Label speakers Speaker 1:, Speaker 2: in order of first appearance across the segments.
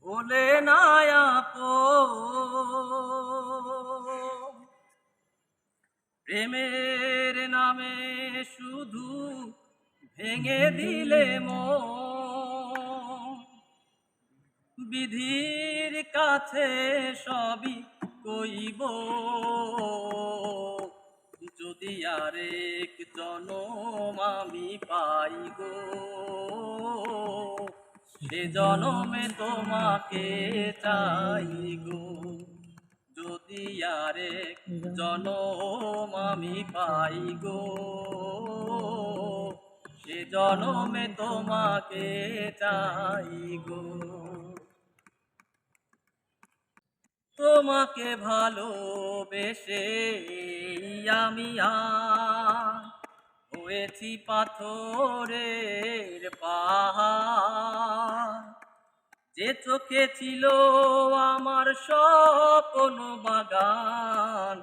Speaker 1: বলে না প্রেমের নামে শুধু ভেঙে দিলে মন বিধির কাছে সবই কইব যদি আরেক জনম আমি পাই গো সে জনমে তোমাকে চাই গো যদি আরেক জনম আমি পাই গো সে জনমে তোমাকে চাই গো তোমাকে ভালোবেসে আমি হয়েছি পাথরের পাহাড় যে চোখে ছিল আমার স্বপ্ন বাগান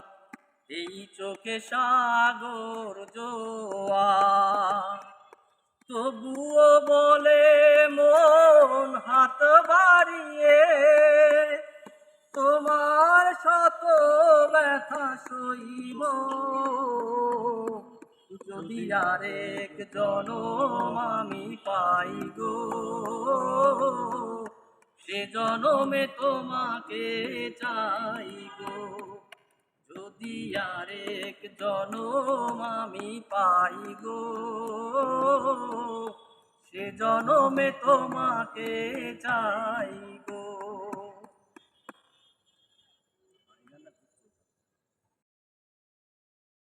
Speaker 1: এই চোখে সাগর জোয়ার তবুও বলে মন হাত বাড়িয়ে তোমার শত ব্যথা সইব যদি আরেক জনম আমি পাই গো সে জনমে তোমাকে চাই গো যদি আরেক জনম আমি পাই গো সে জনমে তোমাকে চাই গো।